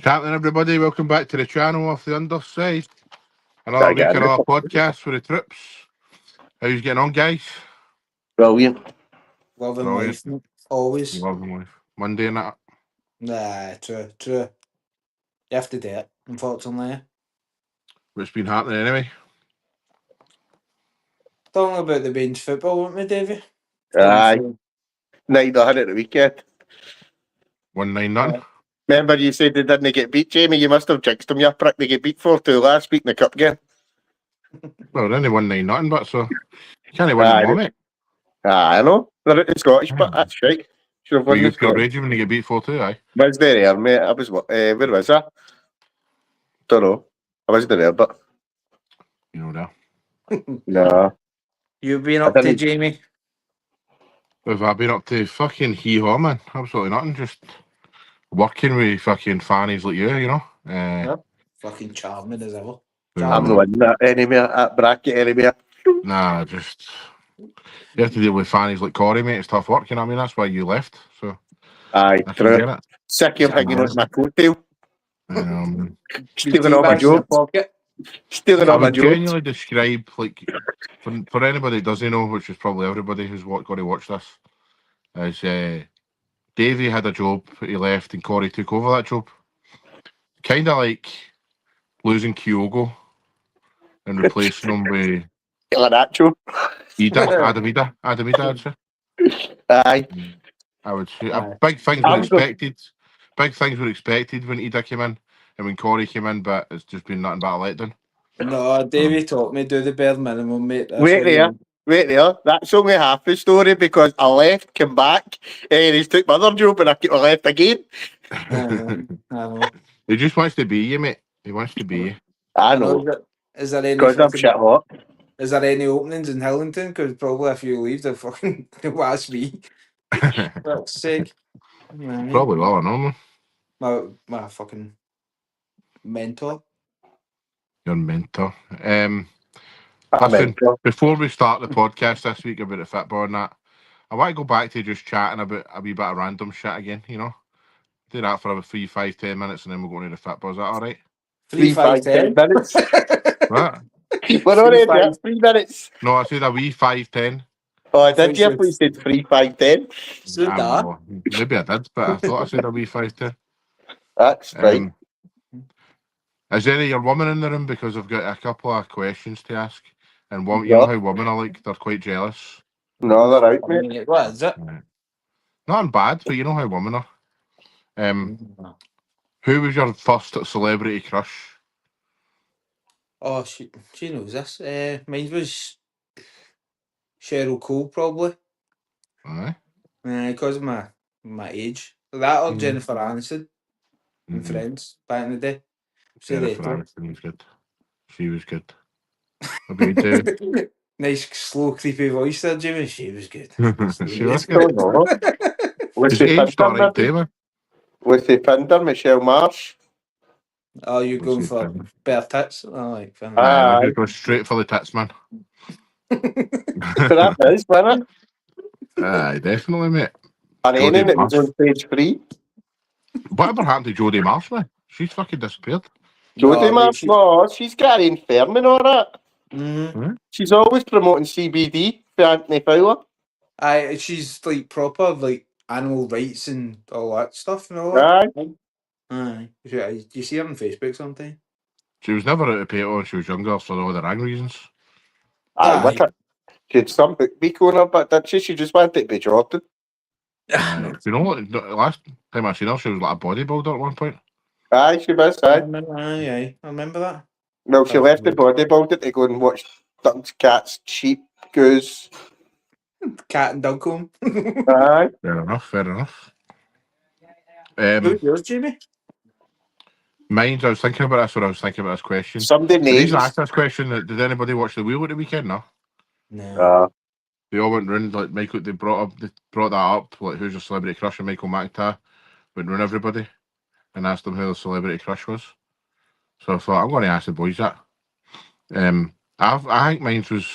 What's happening, everybody? Welcome back to the channel of the Underside. Another week, another podcast for the trips. How you getting on, guys? Brilliant. Loving Brilliant. life, always. Loving life. Monday and that. Nah, true. You have to do it, unfortunately. What's been happening anyway? Talking about the Baines football, weren't we, Davey? Aye. Neither had it the weekend. 1-9-0. Remember you said they didn't get beat, Jamie? You must have jinxed them, you prick. They get beat 4-2 last week in the cup game. Well, they only 1-9-0, but so you can't win them all, mate. I know. They're at the Scottish, but that's right. Should have Were won you the pure Scottish. rage when they get beat 4-2, aye? Was there, mate? I was, where was I? Don't know. I wasn't there, but... You know that. No. You've been up to, Jamie? I've been up to fucking hee-haw, man. Absolutely nothing. Just working with fucking fannies like you know. Yep. Fucking charming as ever. I'm not in that anymore, that bracket anymore. Nah, just... You have to deal with fannies like Corey, mate. It's tough work, you know what I mean? That's why you left, so... Aye, I can true. get it. Sick of hanging out my coattail. Stealing all my jokes. Stealing I all my would jokes. genuinely describe, like, for anybody that doesn't know, which is probably everybody who's going to watch this, is Davey had a job, he left, and Corey took over that job. Kind of like losing Kyogo and replacing him with Nacho. Adam Ida, I'd say. Aye. I would say. Aye. Big things were expected. Big things were expected when Ida came in and when Corey came in, but it's just been nothing but a letdown. No, Davey taught me do the bare minimum, mate. That's Wait what there. That's only half the story because I left, came back, and he's took my other job and I left again. I know. He just wants to be you, mate. He wants to be you. I know. Is there any Because I'm shit hot. Is there any openings in Hillington? Because probably if you leave, they'll fucking ask me. Fuck's sake. Probably well, I know, man. My fucking mentor. Your mentor. Listen, before we start the podcast this week about the football and that, I want to go back to just chatting about a wee bit of random shit again, you know? Do that for about 3, 5, 10 minutes and then we'll go into the football. Is that alright? 3, 5, 10 minutes. What? We're already at 3 minutes. No, I said a wee 5, 10. Oh, did you? Please said 3, 5, 10. Maybe I did, but I thought I said a wee 5, 10. That's right. Is there your woman in the room? Because I've got a couple of questions to ask. And you know how women are like, they're quite jealous. No, they're out, mate. What is it? Not bad, but you know how women are. Who was your first celebrity crush? Oh, she knows this. Mine was Cheryl Cole, probably. Aye. Because of my age. That or Jennifer Aniston in Friends back in the day. Jennifer Aniston was good. She was good. Nice, slow, creepy voice there, Jimmy. She was good. She was good. Was the Pinder, Michelle Marsh? Oh, you're going for bare tits? I like that. I go straight for the tits, man. That is, wasn't it? Aye, definitely, mate. And anything that was on page 3. Whatever happened to Jodie Marsh, man? She's fucking disappeared. Jodie Marsh? No, she's got an infirm and all that. Mm-hmm. She's always promoting CBD for Anthony Fowler. Aye, she's like proper, like animal rights and all that stuff and all that. Aye. Do you see her on Facebook sometimes? She was never out of pay when she was younger for all the wrong reasons. Aye. She had some big on her, but did she? She just wanted to be Jordan. You know what? Last time I seen her, she was like a bodybuilder at one point. Aye, she was. Aye. I remember that. No, she left the bodybuilder to go and watch ducks, cats, sheep, goose. Cat and dog home. Aye. Fair enough. Who's yours, Jamie? Mine, I was thinking about this when I was thinking about this question. Somebody names. The reason I asked this question, did anybody watch The Wheel at the weekend? No. They all went round, like Michael, they brought that up, like who's your celebrity crush, and Michael McIntyre went round everybody and asked them who their celebrity crush was. So I thought, I'm going to ask the boys that. I think mine was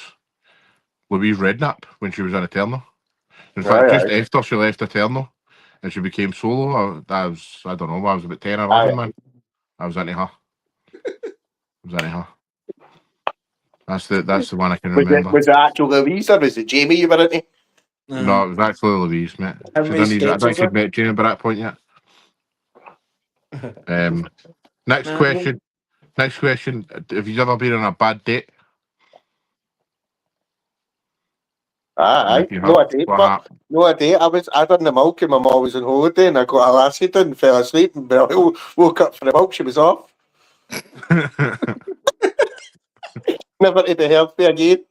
Louise Redknapp when she was in Eternal. In fact, just after she left Eternal and she became solo, I don't know, I was about 10 or 11, man. I was into her. That's the one I can remember. Was it actual Louise or was it Jamie you were into? No, it was actually Louise, mate. How I many don't think sketches she'd met Jamie by that point yet. Next question. Have you ever been on a bad date? Aye. No, I did. I done the milk and my mum was on holiday and I got a lassie done and fell asleep and woke up for the milk, she was off. Never to be heard me again.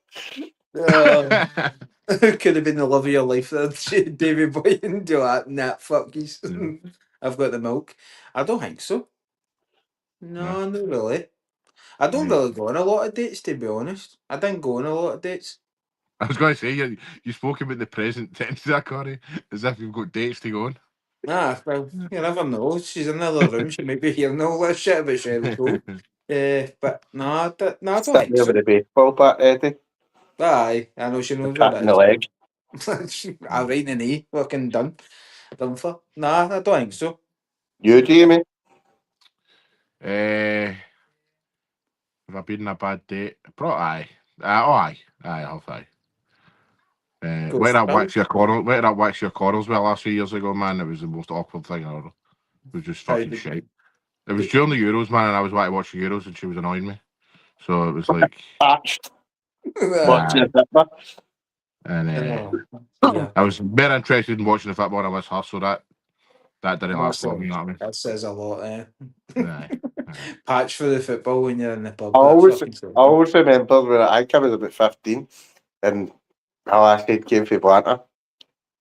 Could have been the love of your life there, David Boyne. Do that, nah, fuck you. I've got the milk. I don't think so. No, not really. I don't really go on a lot of dates, to be honest. I didn't go on a lot of dates. I was going to say, you spoke about the present tense there, Corey, as if you've got dates to go on. Well, you never know. She's in another room. She might be hearing all that shit about Sherlock Holmes. But no, I don't think so. The baseball bat, Eddie. Aye, I know she knows Cat what in the leg. I'm right in the knee, fucking done for. Nah, I don't think so. You, Jamie? Have I been on a bad date? Probably aye. I have aye. Where did I wax your corals well last few years ago, man? It was the most awkward thing ever. It was just fucking shit. It was during the Euros, man, and I was wanting to watch the Euros and she was annoying me. So it was like patched. Watching the football. And I was very interested in watching the football and I was her, so that didn't last long, you know what I mean? That says a lot, Aye. Patch for the football when you're in the pub. I always remember when I was about 15 and my last kid came from Atlanta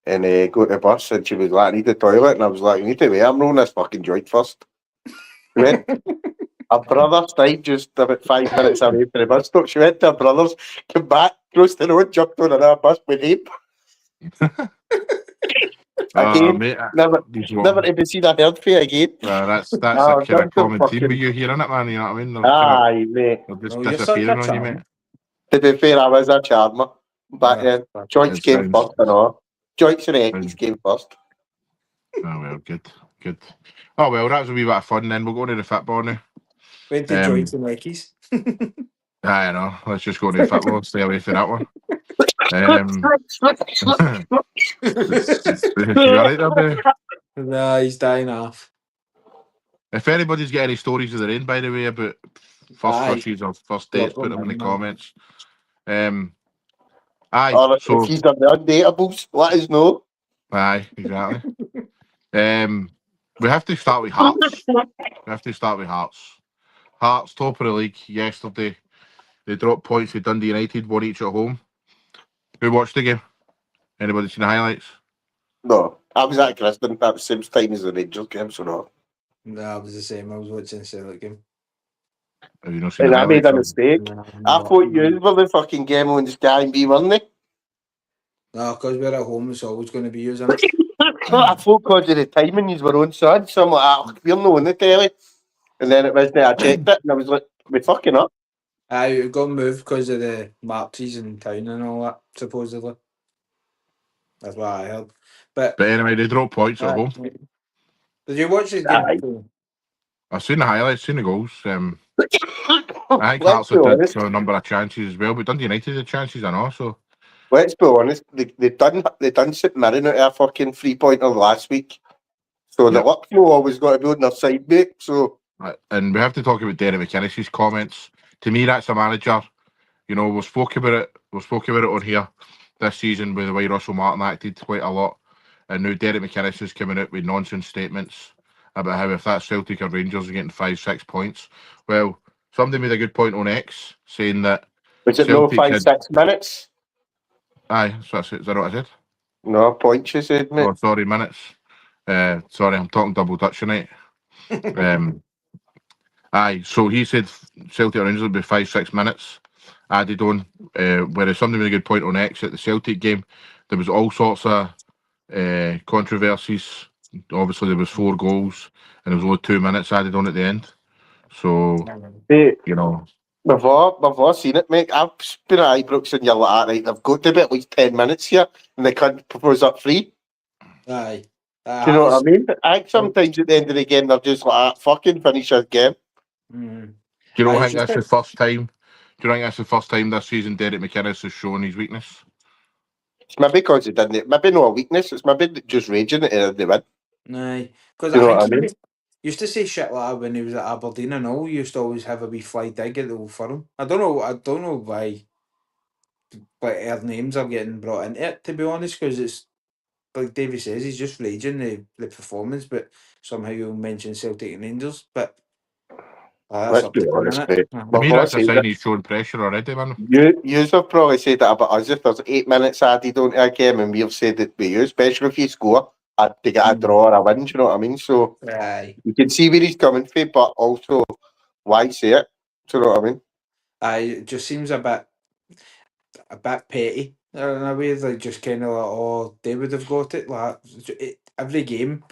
and go to the bus and she was like, I need the toilet, and I was like, you need to wait, I'm rolling this fucking joint first. She went, her brother stayed just about 5 minutes away from the bus stop. She went to her brother's, came back, crossed the road, jumped on another bus with him. Again, mate, never to be seen or heard for again. That's a kind of common theme with you here, isn't it, man? You know what I mean? Aye, mate. They're just disappearing on you, mate. To be fair, I was a charmer back then. Joints came first and all. Joints and eggies came first. Oh, well, good. Oh, well, that was a wee bit of fun then. We'll go to the football now. Went to joints and eggies. I know. Let's just go to the football and stay away from that one. You alright there, babe? Nah, he's dying off. If anybody's got any stories of their own, by the way, about first crushes or first dates, put them in the comments. Or so if you've done the undateables, let us know. Aye, exactly. We have to start with Hearts. Hearts, top of the league yesterday. They dropped points to Dundee United, 1 each at home. Who watched the game? Anybody seen the highlights? No, I was at Creston at the same time as the Rangers game, so no. No, it was the same. I was watching the Celtic game. Have you not seen and the I made a mistake. No, I thought you were the fucking game on Sky and B, weren't they? No, because we're at home, it's always going to be using it. I thought because of the timing, you were on sun, so I'm like, we're not on the telly. And then it wasn't, I checked it, and I was like, we're fucking up. It got moved because of the marches in town and all that, supposedly. That's what I heard. But anyway, they dropped points at home. Did you watch this game? I've seen the highlights, seen the goals. I think Hearts have did a number of chances as well, but Dundee United had chances and all, so. Let's be honest, they done St Mirren out of a fucking 3-pointer last week. So the luck flow always got to be on their side, mate. So. And we have to talk about Derek McInnes's comments. To me, that's a manager. You know, we spoke about it on here this season with the way Russell Martin acted quite a lot. And now Derek McInnes is coming out with nonsense statements about how if that's Celtic or Rangers are getting 5-6 points. Well, somebody made a good point on X saying that. Was it no 5-6 minutes? Aye, so that's it. Is that what I said? No, points you said, mate. Oh, sorry, minutes. Sorry, I'm talking double Dutch tonight. Aye, so he said Celtic or Rangers would be 5-6 minutes added on. Whereas somebody made a good point on X at the Celtic game. There was all sorts of controversies. Obviously, there was 4 goals and there was only 2 minutes added on at the end. So, you know. We've all seen it, mate. I've been at Ibrox and you're like, right, they've got to be at least 10 minutes here and they can't propose up free. Aye. Do you know what I mean? I think sometimes at the end of the game they're just like, fucking finish this game. Do you know? I think that's the first time. Do you think that's the first time this season Derek McInnes has shown his weakness? It's maybe because he didn't. Maybe not a weakness. It's maybe just raging at the win. Aye, because You know I what I think mean? he used to say shit like that when he was at Aberdeen and all. He used to always have a wee fly dig at the Old Firm. I don't know why, like, our names are getting brought into it, to be honest, because it's like Davey says, he's just raging the performance, but somehow you'll mention Celtic and Rangers. But that's Let's up be to him, honest, innit? mate. To me, that's a sign he's showing pressure already, man. You have probably said that about us. If there's 8 minutes added onto a game, and we've said it with you, especially if you score, to get a draw or a win. Do you know what I mean? So Aye. you can see where he's coming from, but also why say it? Do you know what I mean? Aye, it just seems a bit petty in a way, like just kind of like, oh, they would have got it. Like every game,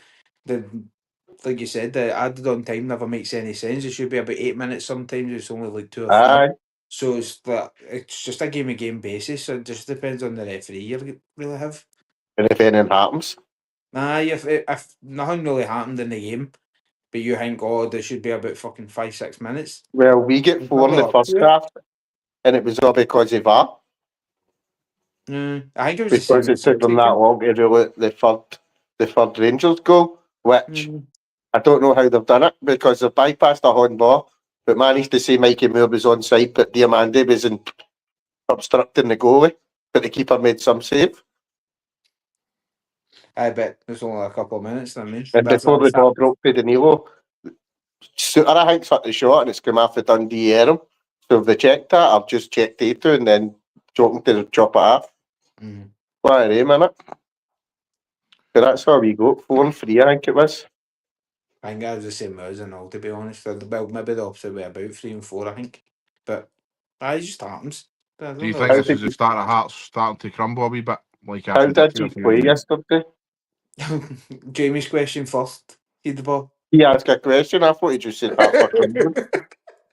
like you said, the added on time never makes any sense. It should be about 8 minutes. Sometimes it's only like 2 or 3. Aye. So it's just a game basis. So it just depends on the referee you really have. And if anything happens, Aye, if nothing really happened in the game, but you think, oh, there should be about fucking 5-6 minutes. well, we get 4 in the first half, and it was all because of VAR. I think it was the same Because it took them that long to rule out the third Rangers goal, which I don't know how they've done it, because they've bypassed a horn ball, but managed to say Mikey Moore was onside, but Diamande was obstructing the goalie, but the keeper made some save. I bet there's only a couple of minutes. I mean, And before the ball broke for Danilo, Suter, I think, hit the shot, and it's come off the Dundee arm. So if they checked that, I've just checked A2 and then joking to chop it off. What a minute. But that's how we go. 4-3, I think it was. I think that was the same as and all, to be honest. Well, maybe the opposite way, about 3 and 4, I think. But it just happens. Do you think this is the start of Hearts starting to crumble a wee bit? Like how did you play yesterday? Jamie's question first. Heed the ball. He asked a question. I thought he just said Hearts are crumbling.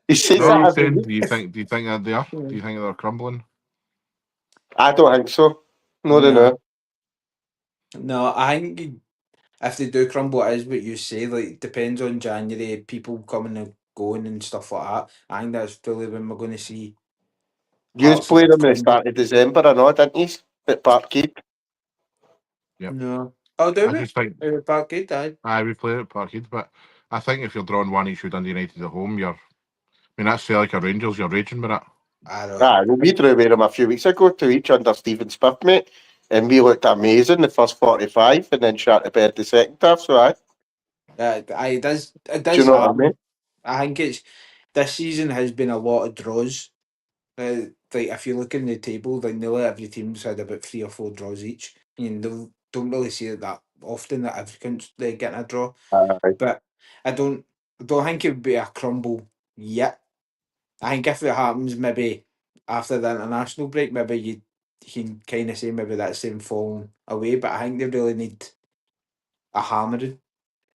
He says that every week. Do you think that they are? Do you think they're crumbling? I don't think so. No. No, I think if they do crumble, it is what you say. Like, depends on January, people coming and going and stuff like that. I think that's really when we're going to see. You played them at the start of December, I know, didn't you? At Parkgate. Yep. No. Oh, do I we? just think Parkgate, aye. Aye, we played at Parkgate, but I think if you're drawing one each with Dundee United at home, that's like a Rangers, you're raging with it. Well, we drew with them a few weeks ago to each under Stephen Smith, mate, and we looked amazing the first 45 and then shot the bed the second half, so aye. It does Do you know what I mean? I think this season has been a lot of draws. Like, if you look in the table, like, nearly every team's had about 3 or 4 draws each. You don't really see it that often that every country getting a draw. Aye. But I don't think it would be a crumble yet. I think if it happens, maybe after the international break, maybe you can kind of say maybe that's them falling away. But I think they really need a hammering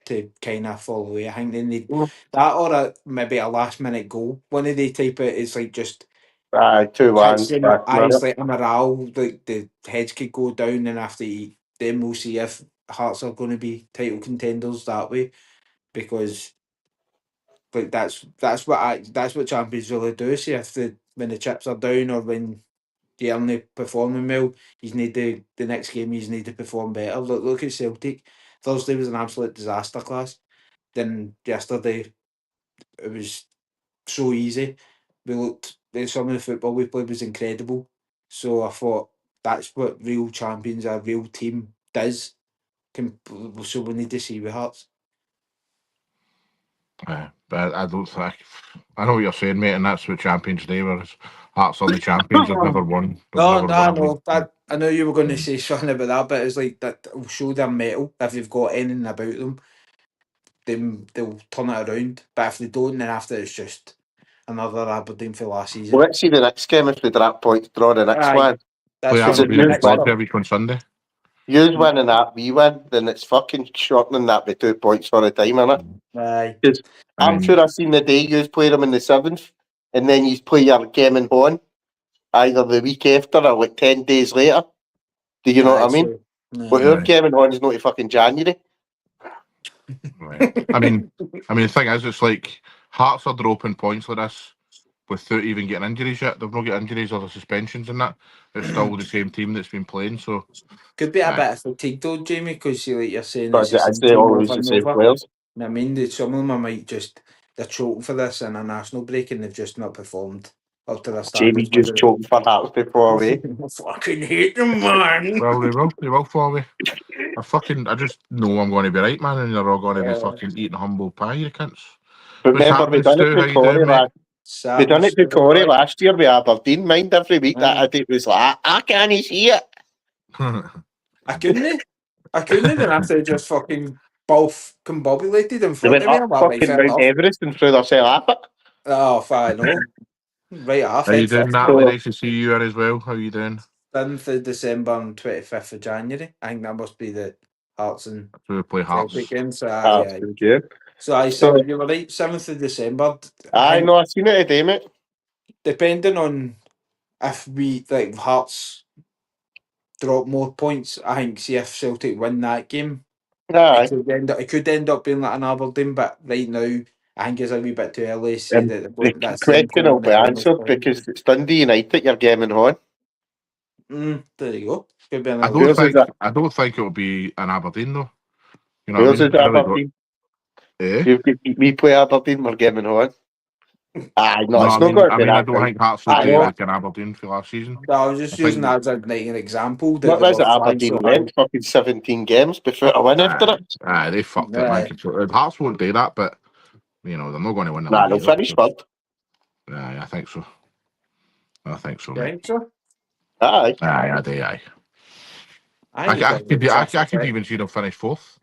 to kind of fall away. I think they need that, or maybe a last minute goal. One of the type of is like just 2-1. It's like a morale, like the heads could go down, and after then we'll see if Hearts are going to be title contenders that way, because like that's what champions really do. See if when the chips are down or when they aren't performing well, you need the next game you need to perform better. Look at Celtic. Thursday was an absolute disaster class. Then yesterday it was so easy. Some of the football we played was incredible. So I thought that's what real champions, a real team does. So we need to see with Hearts. But I don't think. I know what you're saying, mate, and that's what Champions Day was. Hearts are the champions. They've never won. No. I know you were going to say something about that, but it's like that will show their mettle. If they've got anything about them, then they'll turn it around. But if they don't, then after it's just another Aberdeen for last season. Well, let's see the next game if we drop points, draw the next one. That's every week on Sunday. You win and that we win, then it's fucking shortening that by 2 points for a time, innit? Aye. Because I'm sure I've seen the day you play them in the 7th, and then you play your game in Bonn either the week after or like 10 days later. Do you know what I mean? But our game in Bonn is not to fucking January. Right. I mean, the thing is, it's like Hearts are dropping points like this without even getting injuries yet. They've not got injuries or the suspensions and that. It's still the same team that's been playing. So could be a bit of fatigue though, Jamie, because like you're saying But it's the same they team always over the and same over. players. I mean, some of them might just they're choking for this international break and they've just not performed up to their Jamie standards. just choked for Hearts before away. I fucking hate them, man. well, they will fall away. I just know I'm going to be right, man, and they're all going to be fucking eating humble pie, you cunts. But What's remember, we happening, done it Stu? How to you doing, Corey mate? we done it to Corey last year with Aberdeen. Mind every week that Aye. it was like, I can't see it. I couldn't. And after just fucking both combobulated in They front went of me, up I'm like, right, fucking fair Mount enough. Everest and threw themselves off it. Oh, fine, no. Right off. How you doing, Head Natalie? So- Nice to see you here as well. How you doing? 7th of December and 25th of January. I think that must be the Hearts and So we play Hearts. Celtic game. So, That's aye. good. So I So- said you were right, 7th of December. I think know, I seen it today, mate. depending on if we like Hearts drop more points, I think see if Celtic win that game, Aye. it could end up being like an Aberdeen, but right now I think it's a wee bit too early to say that The that's question will be answered because it's Dundee United you're gaming on. There you go. Could be I another don't Where's think that? I don't think it'll be an Aberdeen though. You know what I Where's mean? it I really Aberdeen? don't. We play Aberdeen, we're gaming on. Aye, no, No, it's I not mean, going to be I that don't tight. think Hearts will Aye, do no. like an Aberdeen for last season. I was just I using think- that as an example. That What they was it were flying Aberdeen so high. went fucking 17 games before a win after it? Aye, they fucked it, Aye. man. So, Hearts won't do that, but you know they're not going to win the Nah, league. they'll either, finish so- third. Aye, I think so. Mate. Right, so Aye. Aye, I do. Aye. I I could even see them finish fourth.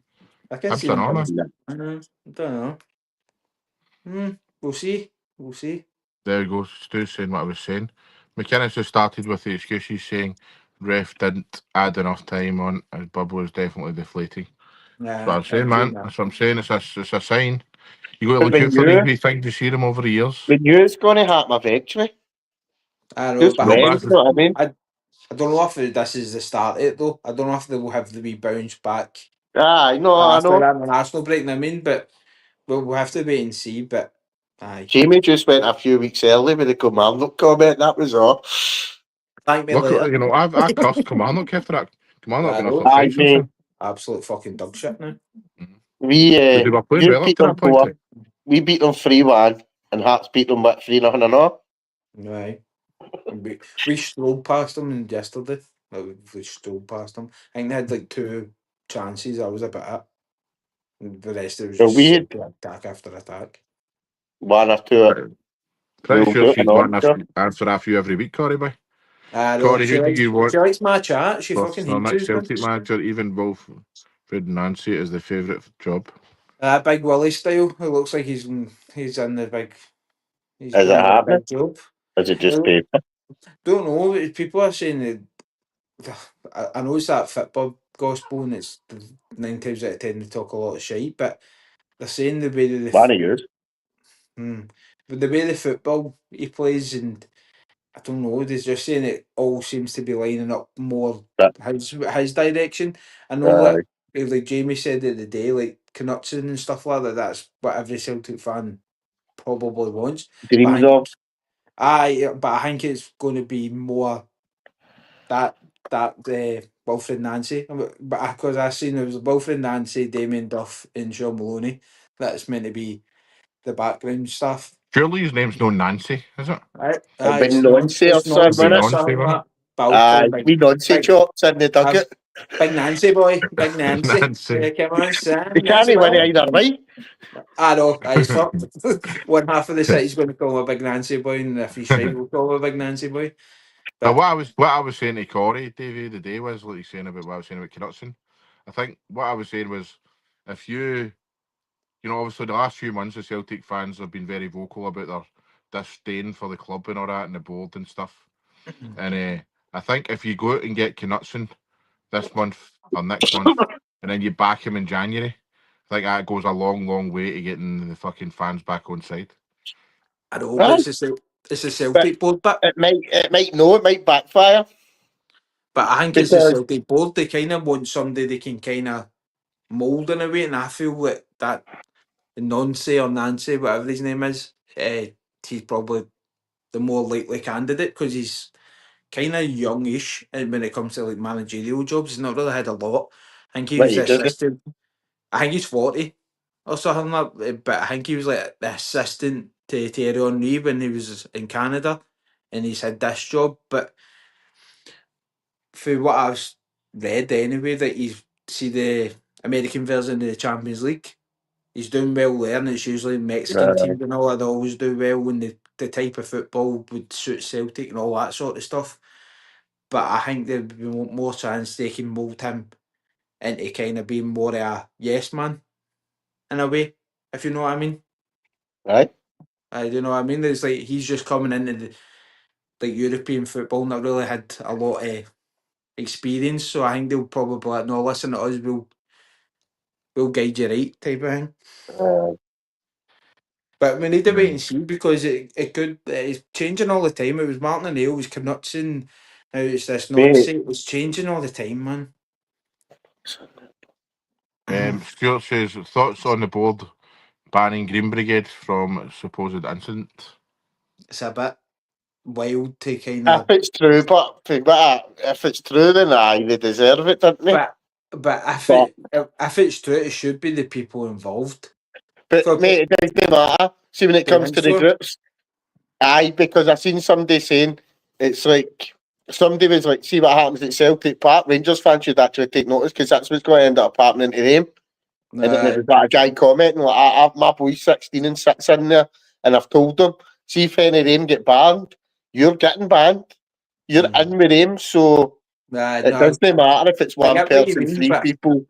I can I've see done them. all, I don't know. We'll see. There we go. Stu's saying what I was saying. McKinnon just started with the excuse he's saying ref didn't add enough time on. His bubble is definitely deflating. That's what I'm saying, man. That's what I'm saying. It's a sign. You got to look But out for these wee things to see them over the years. We knew it's going to happen eventually. I know, Just but No, when, but you know what I mean? I don't know if this is the start of it though. I don't know if they will have the wee bounce back Aye, no, I after know. that international break. I mean, but we'll have to wait and see. But aye, Jamie just went a few weeks early with the Commando comment, that was all. thank me look, later. you know, I cussed Kilmarnock after that. Kilmarnock been off Aye, their face since then. absolute fucking dog shit now. We, But they were playing you well up beat to them that point. 4. We beat them 3-1 and Hearts beat them 3-0 and all. Aye. We strolled past them yesterday. We strolled past them. I think they had like 2 chances. That was about it. And the rest of it was So just we had attack after attack. 1 or 2. Pretty We'll sure do it she's on, wanting us sure. to answer that for you every week, Corey, boy. No, Corey, who did you want she likes my chat. She for fucking our next hates it. Celtic manager? Even both Fred and Nancy is the favourite job. Big Willie style. It looks like he's in the big. He's Is it going to the happening? big job. Is it just Well, paper? Don't know. People are saying that. I know it's that football gospel, and it's 9 times out of 10 they talk a lot of shit, but they're saying the way that One of yours. but the way the football he plays, and I don't know, they're just saying it all seems to be lining up more That- his direction. I know that like Jamie said the other day, like Knutson and stuff like that. That's what every Celtic fan probably wants. Dreams of. But I think it's going to be more that Wilfred Nancy, but because I seen it was Wilfred Nancy, Damien Duff, and Sean Maloney. That's meant to be the background stuff. Surely his name's no Nancy, is it? Big Nancy or something, Big something Nancy, like that. we Nancy chops in the dugout. Big Nancy boy, Big Nancy. Nancy. Yeah, come on, Sam. You can't win either way. I know, he's fucked. One half of the city's going to call him a Big Nancy boy, and if he's right, we'll call him a Big Nancy boy. But what I was saying to Corey, Davey, the day was like he's saying about what I was saying about Knutson. I think what I was saying was if you know, obviously the last few months the Celtic fans have been very vocal about their disdain for the club and all that and the board and stuff. And I think if you go out and get Knutson this month or next month and then you back him in January, I think that goes a long, long way to getting the fucking fans back on side. I know, but it's a Celtic board, but it might backfire. I think it's a Celtic board. They kind of want somebody they can kind of mould in a way, and I feel that Nonce or Nancy, whatever his name is, he's probably the more likely candidate because he's kind of youngish, and when it comes to like managerial jobs, he's not really had a lot. I think he What was the age is he? assistant. I think he's 40 or something like that, but I think he was like the assistant to Thierry Henry when he was in Canada, and he's had this job. But for what I've read anyway, that he's see the American version of the Champions League. He's doing well there, and it's usually Mexican teams and all that. They always do well when the type of football would suit Celtic and all that sort of stuff. But I think there'd be more chance they can mould him into kind of being more of a yes man in a way, if you know what I mean. Right. I do know what I mean. It's like he's just coming into the like European football, not really had a lot of experience. So I think they'll probably like, no, listen to us, we'll guide you right type of thing. But we need to wait and see because it could it's changing all the time. It was Martin O'Neill, it was Knutson, now it's this nonsense. It's changing all the time, man. Stuart says thoughts on the board banning Green Brigade from supposed incident. It's a bit wild to kind If of. it's true, but if it's true, then they deserve it, don't they? But if it's true, it should be the people involved. But mate, it doesn't matter. See, when it comes to the groups, because I seen somebody saying it's like somebody was like, see what happens at Celtic Park. Rangers fans should actually take notice because that's what's going to end up happening to them. And then there was that guy commenting like, my boy's 16 and sits in there, and I've told them, see if any of them get banned, you're getting banned. You're in with them, so it doesn't matter if it's one person, three people.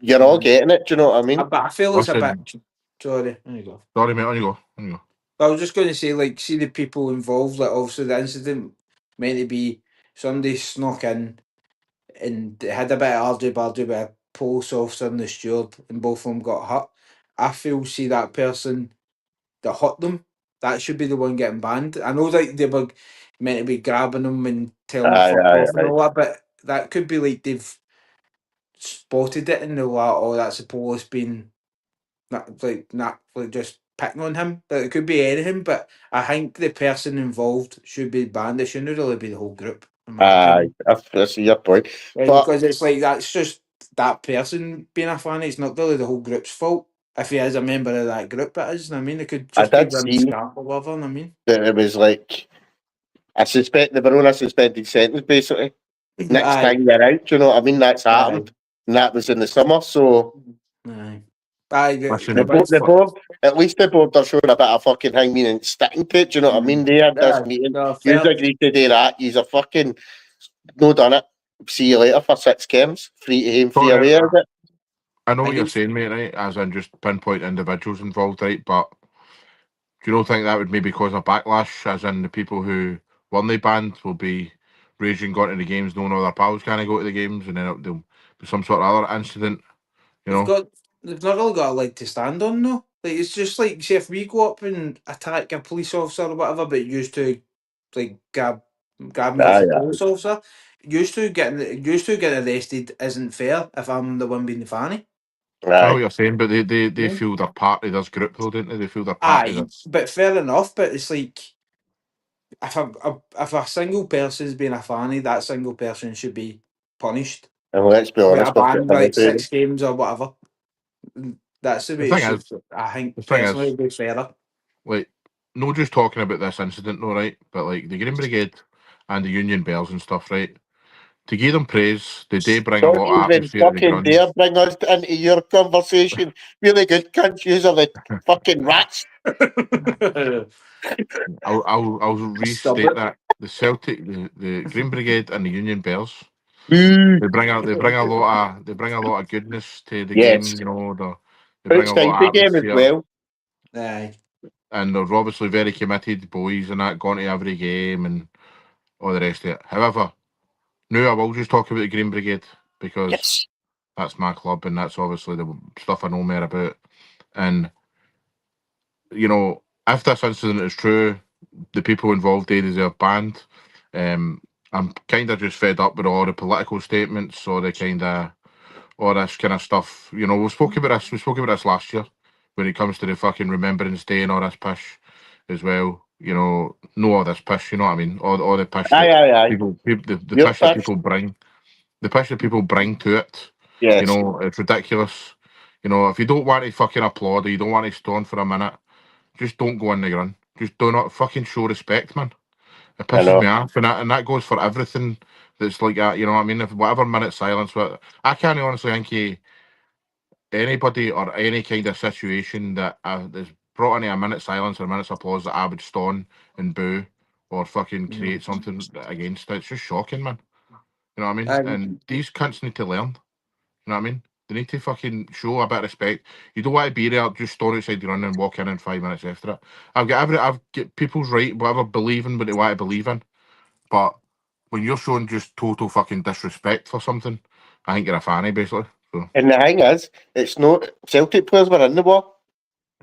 You're all getting it. Do you know what I mean? But I feel it's a bit. Sorry, there you go. Sorry, mate. On you go. I was just going to say, like, see the people involved. Like, obviously, the incident meant to be somebody snuck in and had a bit of argy-bargy with a police officer and the steward, and both of them got hurt. I feel, see that person that hurt them, that should be the one getting banned. I know that they were meant to be grabbing them and telling them fuck off and all that, but that could be like they've spotted it and they're like, oh, that's the police being not just picking on him. But it could be anything, but I think the person involved should be banned. It shouldn't really be the whole group. I see your point. Because it's like that's just that person being a fan. It's not really the whole group's fault. If he is a member of that group, it is. I mean, it could just be one scrap or whatever. I mean, it was like I suspect they were on a suspended sentence basically. Next time they're out, do you know what I mean? That's happened, and that was in the summer. So, the board, at least the board are showing a bit of fucking hanging and sticking to it. Do you know what I mean? They had this meeting. You agreed to do that. You're a fucking no done it. See you later for 6 games. Free to aim, free away. I know what you're saying, mate. Right, as in just pinpoint individuals involved, right? But do you not think that would maybe cause a backlash? As in the people who weren't banned will be raging, going to the games, knowing all their pals can't go to the games, and then there'll be some sort of other incident. You know, they've not really got a leg to stand on, though. Like it's just like, say, if we go up and attack a police officer or whatever, but used to like grab me as a police officer, used to getting arrested isn't fair if I'm the one being the fanny. I know what you're saying, but they feel they're part of this group, though, don't they? They feel they're part of this. But fair enough. But it's like if a single person's being a fanny, that single person should be punished. And let's be honest, like 6 games or whatever. That's the way it should. I think personally it'd be fairer. Like, no, just talking about this incident, though, right? But like the Green Brigade and the Union Bells and stuff, right? To give them praise, they bring a lot of atmosphere to the ground. Dare bring us into your conversation. Really good countries are the fucking rats. I'll restate that the Celtic, the Green Brigade and the Union Bells, they bring a lot of goodness to the game. You know, they bring a lot of atmosphere. Well. Aye. And they're obviously very committed boys and that, going to every game and all the rest of it. However, now I will just talk about the Green Brigade because that's my club and that's obviously the stuff I know more about. And, you know, if this incident is true, the people involved, they deserve banned. I'm kind of just fed up with all the political statements, all the kind of all this kind of stuff. You know, we spoke about this. We spoke about this last year when it comes to the fucking Remembrance Day and all this pish as well. You know, no all this pish. You know what I mean? All the pish that people the pish that people bring, the pish that people bring to it. Yes. You know, it's ridiculous. You know, if you don't want to fucking applaud or you don't want to stone for a minute, just don't go in the ground. Just do not fucking show respect, man. It pisses me off, and that goes for everything that's like that. You know what I mean? If whatever minute silence, I can't honestly think anybody or any kind of situation that is brought into a minute silence or a minute's applause that I would stone and boo or fucking create something against it. It's just shocking, man. You know what I mean? And these cunts need to learn. You know what I mean? They need to fucking show a bit of respect. You don't want to be there, just stand outside the run and walk in 5 minutes after it. I've got people's right, whatever believing what they want to believe in. But when you're showing just total fucking disrespect for something, I think you're a fanny, basically. So. And the thing is, it's not Celtic players were in the war.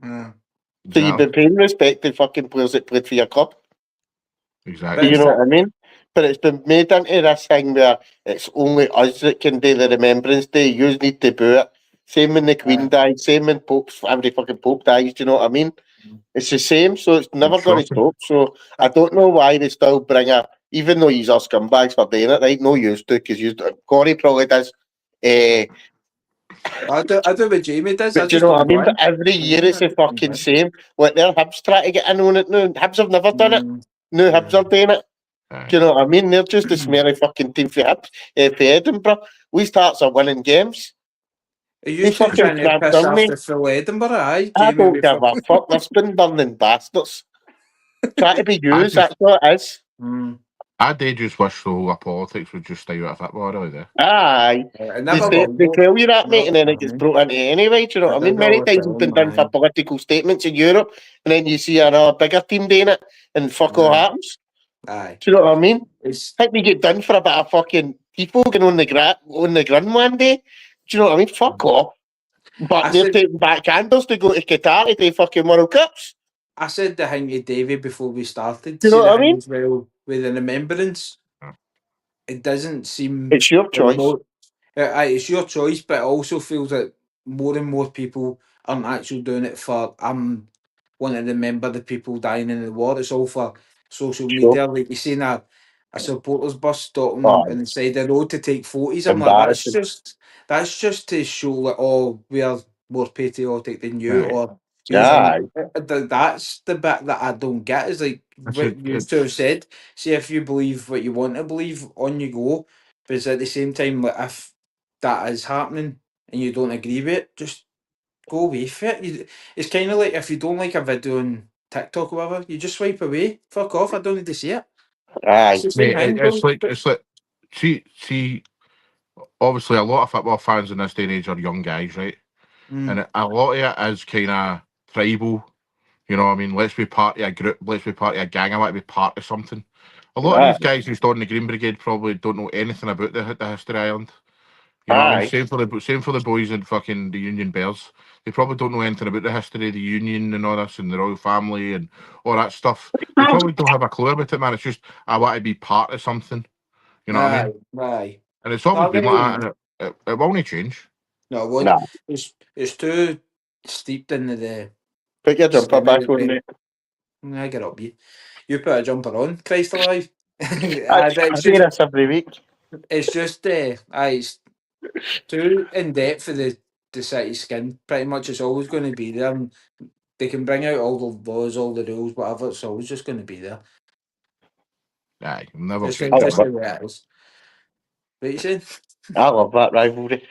So you've been paying respect to fucking players that played for your club. Exactly. You know what I mean? But it's been made into this thing where it's only us that can do the Remembrance Day. You need to boo it. Same when the Queen died, same when every fucking Pope dies, do you know what I mean? It's the same, so it's never going to stop. So I don't know why they still bring up, even though you're scumbags for doing it, right? No use to, because Corey probably does. I do what Jamie does. But do you know what I mean? But every year it's the fucking same. Like they're Hibs trying to get in on it now. Hibs have never done it. No Hibs are doing it. Do you know what I mean? They're just a smelly fucking team for Hibs, for Edinburgh. We start winning games. Are you trying to piss off the full Edinburgh? I don't give a fuck. They're spin-burning bastards. Try to be used, that's what it is. I did just wish the whole politics would just stay out of football, really, there. Aye. They tell you that, mate, and then it gets brought into anyway, do you know what I mean? Many times it's been done for political statements in Europe, and then you see another bigger team doing it, and fuck all happens. Aye. Do you know what I mean? I think we get done for a bit of fucking people going on the ground one day. Do you know what I mean? Fuck off. But they're taking back candles to go to Qatar to do fucking World Cups. I said the thing to Davey before we started. Do you know what I mean? As well, with the remembrance, it doesn't seem... It's your choice. It's your choice, but it also feels that more and more people aren't actually doing it for... wanting to remember the people dying in the war. It's all for social media. Like you seen a supporters bus stopping on the side of the road to take photos. I'm like, that's just to show like, oh, we're more patriotic than you, or that's the bit that I don't get. Is like what you two have said. See, if you believe what you want to believe, on you go. But it's at the same time, like if that is happening and you don't agree with it, just go away for it. It's kind of like if you don't like a video on TikTok or whatever, you just swipe away. Fuck off. I don't need to see it. Aye. It's like see, obviously a lot of football fans in this day and age are young guys, right? And a lot of it is kind of tribal. You know what I mean? Let's be part of a group. Let's be part of a gang. I want to be part of something. A lot of these guys who started in the Green Brigade probably don't know anything about the history of Ireland. You know what I mean? Same for the boys in fucking the Union Bears. They probably don't know anything about the history of the Union and all this and the royal family and all that stuff. They probably don't have a clue about it, man. It's just, I want to be part of something. You know what I mean? Right. And it's always been like that, and it won't change. No, it won't. No. It's too steeped into the... Put your jumper back on, mate. I get up, you. You put a jumper on, Christ alive. I do this every week. It's just, it's too in depth for the City skin. Pretty much, it's always going to be there. And they can bring out all the laws, all the rules, whatever. It's always just going to be there. Aye, never. Just the way it is. What you saying? I love that rivalry.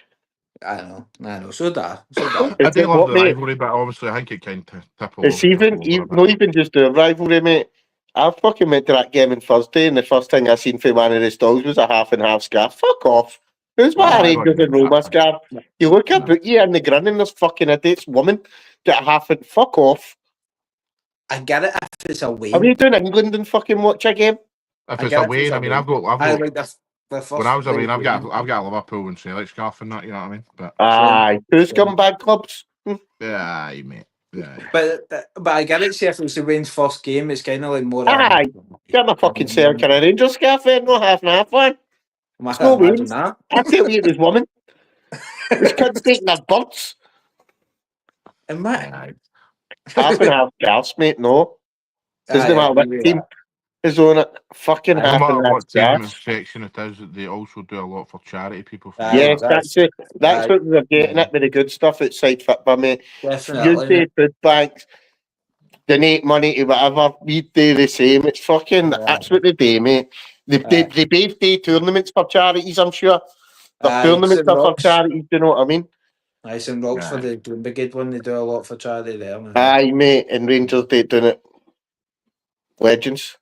I know. So do I. I do love the rivalry, but obviously I think it kind of tip over. It's not even just a rivalry, mate. I fucking went to that game on Thursday, and the first thing I seen from one of the stalls was a half and half scarf. Fuck off. Who's my Rangers and Roma scarf? You look at Bookie and the grin and this fucking idiot's woman get a half and fuck off. I get it if it's away. Are we doing England and fucking watch a game? If it's away, I mean, I've got like the first when I was away, I've got a Liverpool and Celtic scarf and that, you know what I mean? But aye, two scumbag clubs. Yeah, mate. Yeah. But I get it. See, if it's the Wayne's first game, it's kind of like more. Aye, get my fucking Celtic and a Rangers scarf in, no half and half one. No Wayne's. I tell you, this woman. There's kids taking their birds. And my, Half and half cars, mate, no. Doesn't matter what team is on it. Fucking No half matter and half what team cars. section it is, they also do a lot for charity people. Yes, that's it. That's what they're getting at with the good stuff outside football, mate. You Definitely. say food banks, donate money to whatever, we do the same. It's fucking, that's what they do, mate. They both do tournaments for charities, I'm sure. The tournaments are for charities, do you know what I mean? Aye, St Rocks for the Brigade one, they do a lot for charity there, man. Aye, mate, and Rangers, they doing it. Legends.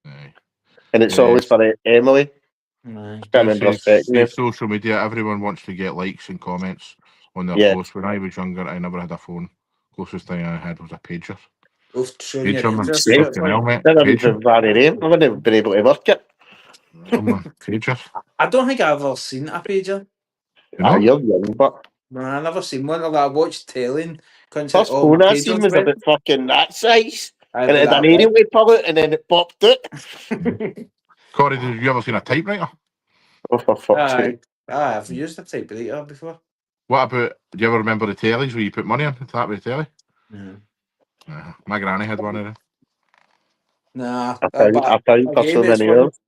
Aye. And it's always for Emily. Aye. Can't remember her second name. Social media, everyone wants to get likes and comments on their posts. When I was younger, I never had a phone. Closest thing I had was a pager. Pager, man. Never even Barry Rain. I've never been able to work it. Pager. I don't think I've ever seen a pager. You know? You're young, but... No, I never seen one. I watched telly and couldn't First phone I seen was about fucking that size. And it had an aerial way pull and then it popped out. Corey, did you ever seen a typewriter? Oh, for fuck's sake. I've used a typewriter before. What about, do you ever remember the tellies where you put money in? That with the telly? No. My granny had one of them. Nah. I found for so many years.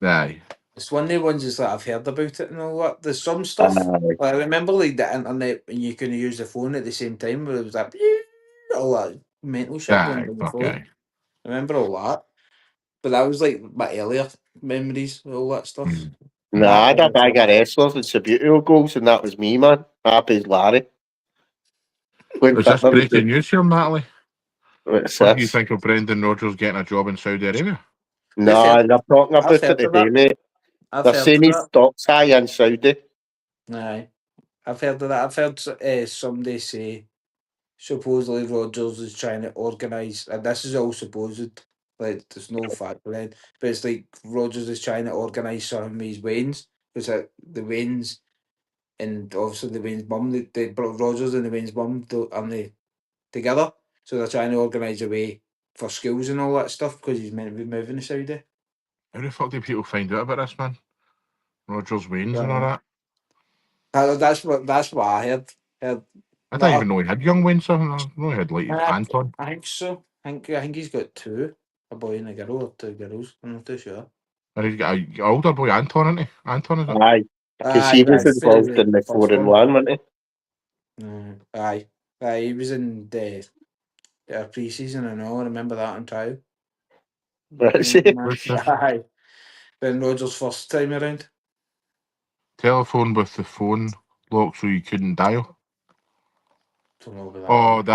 Aye. It's one of the ones is that I've heard about it and all that. There's some stuff. Like, I remember like the internet and you couldn't use the phone at the same time where it was like all that mental shit going on the phone. I remember all that. But that was like my earlier memories, all that stuff. Nah, I had a bag of wrestlers and Subbuteo goals and that was me, man. Happy's Larry. Is this breaking news here, Natalie? What do you think of Brendan Rodgers getting a job in Saudi Arabia? Nah, they're talking about it today, mate. They're saying his stock's high in Saudi. Aye. I've heard of that. I've heard somebody say supposedly Rodgers is trying to organise, and this is all supposed, like there's no fact behind, but it's like Rodgers is trying to organise some of his Waynes, because the Waynes and obviously the Wayne's mum, they brought Rodgers and the Wayne's mum aren't they together, so they're trying to organise a way for schools and all that stuff because he's meant to be moving to Saudi. How the fuck do people find out about this, man? Rodgers Waynes and all that. That's what I heard. I didn't even know he had young Waynes. I know he had like Anton. I think so. I think he's got two, a boy and a girl, or two girls. I'm not too sure. And he's got an older boy, Anton, isn't he? Anton, is it? Aye, because he was involved in the 4-1, wasn't he? Aye, he was in the pre-season and all. I remember that on trial. Aye, Ben Rodgers' first time around. Telephone with the phone lock so you couldn't dial. Don't know about that. Oh, the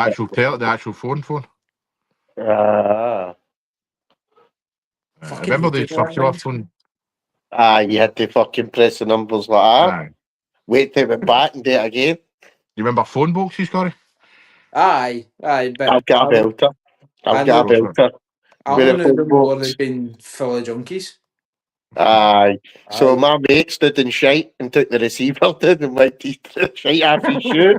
actual phone. Remember the circular phone? You had to fucking press the numbers like that. Wait till it back and do it again. You remember phone boxes, Corey? Aye, but I've got a belter. I don't know them more than been full of junkies. Aye. So my mate stood in shite and took the receiver and went to shite off his shoe.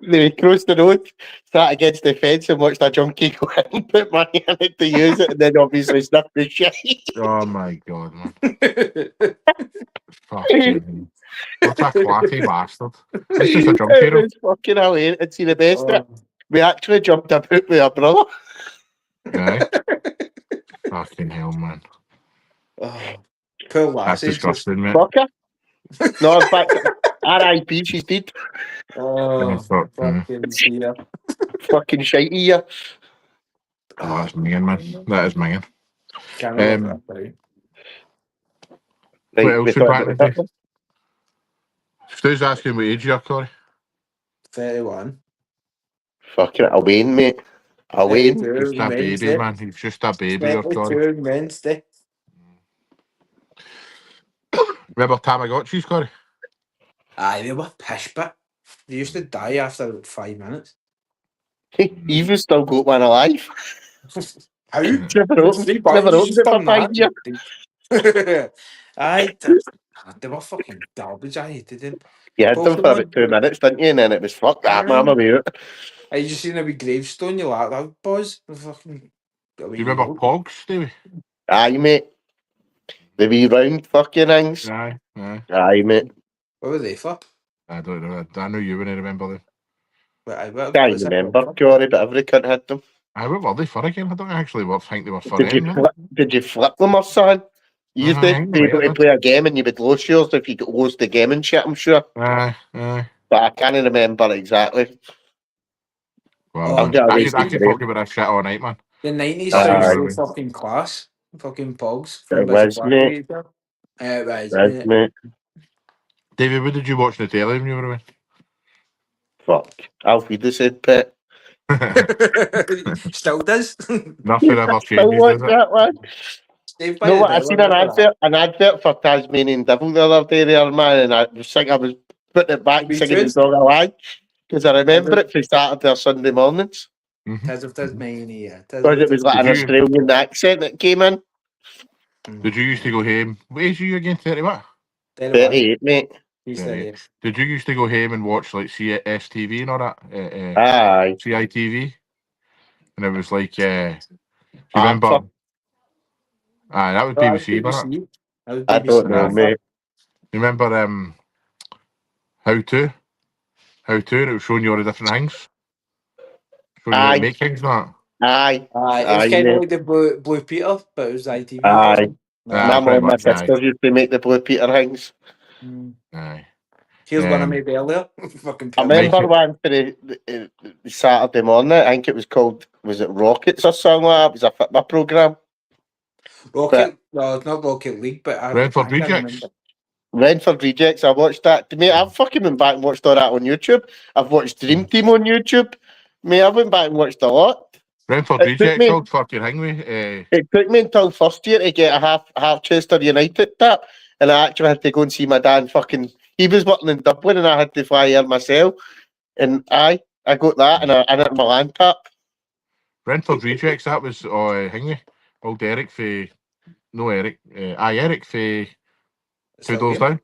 They crossed the road, sat against the fence and watched a junkie go in and put money in it to use it and then obviously snuffed the shite. Oh my god, man. Fucking what a classy bastard. It's just a junkie. It was fucking hilarious. And see the best bit? We actually jumped about with our brother. Aye. Fucking hell, man. Poor That's disgusting, mate. Fucker. No, in fact, R.I.P. She's dead. Fucking dear. Fucking shitey, yeah. Oh, that's minging, man. That is minging. What else we back today? Stu's asking what age you are, Corey? 31. Fucking a Wayne, mate. A Wayne. Just a baby, man. He's just a baby, Corey. Wednesday. Remember Tamagotchis, Corey? Aye, they were pish, but they used to die after about 5 minutes. Even still got one alive. How? Never opened it for 5 years. Aye, they were fucking garbage. I hated them. You had them for about 2 minutes, didn't you? And then it was fuck that, mama me. I just seen a wee gravestone. You like that, boys? Fucking. Do you remember Pogs, Stevie? Aye, mate. The wee round fucking things. Aye, mate. What were they for? I don't know. I know you wouldn't remember them. I can't remember, Jory, but every cunt had them. What were they for again? I don't actually think they were for Did you flip them or something? You used to be able to play a game and you would lose yours if you lose the game and shit, I'm sure. Aye. But I can't remember exactly. Well, I could talk about that shit all night, man. The 90s sounds so fucking class. Fucking pogs. It was, mate. It was, mate. David, what did you watch on the telly when you were away? Fuck. Alfie the said pet. Still does. Nothing ever changes, does it? That one. No, I seen an advert for Tasmanian Devil the other day there, man, and I was putting it back singing the song along because I remember it for Saturday or Sunday mornings. Tales of Tasmania. Because it was like an Australian accent that came in. Did you used to go home? What age are you again? 30 what? 38, mate. He's 38. Did you used to go home and watch like CSTV and all that? Aye. CITV? And it was like, do you remember? Aye, that was BBC, wasn't it? I don't know, mate. You remember How To? And it was showing you all the different things. Showing you how to make things, not? Aye. It was kind of like the Blue Peter, but it was ITV. Aye. My mum and my sisters used to make the Blue Peter things. Aye. Here's one I made earlier. I remember one for the Saturday morning. I think it was called, was it Rockets or something like that? It was a football programme. No, it's not Rocket League, but Redford Rejects. Redford Rejects, I watched that. Mate, I've fucking went back and watched all that on YouTube. I've watched Dream Team on YouTube. Mate, I went back and watched a lot. Redford Rejects, old fucking hang me. It took me until first year to get a half Chester United tap, and I actually had to go and see my dad fucking... He was working in Dublin and I had to fly here myself. And I got that and I had my land tap. Redford Rejects, that was hang me. Old Eric for... No, Eric. Eric for... 2 Doors Down.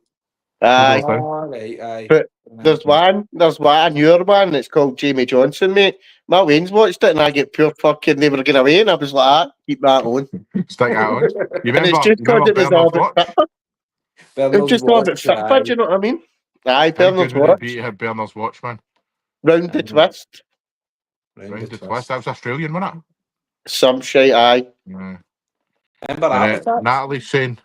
Aye. Aye. But there's one, a newer one, it's called Jamie Johnson, mate. My Wayne's watched it and I get pure fucking never get away, and I was like, keep that on. Stick that on. You remember, and it's just because it was all about Fitba. It was just all about Fitba, do you know what I mean? Aye, Bernard's Watch. You had Bernard's Watch, man. Round the Twist. Round the Twist. That was Australian, wasn't it? Some shit, aye. Yeah. Remember Art Attack? Natalie's saying,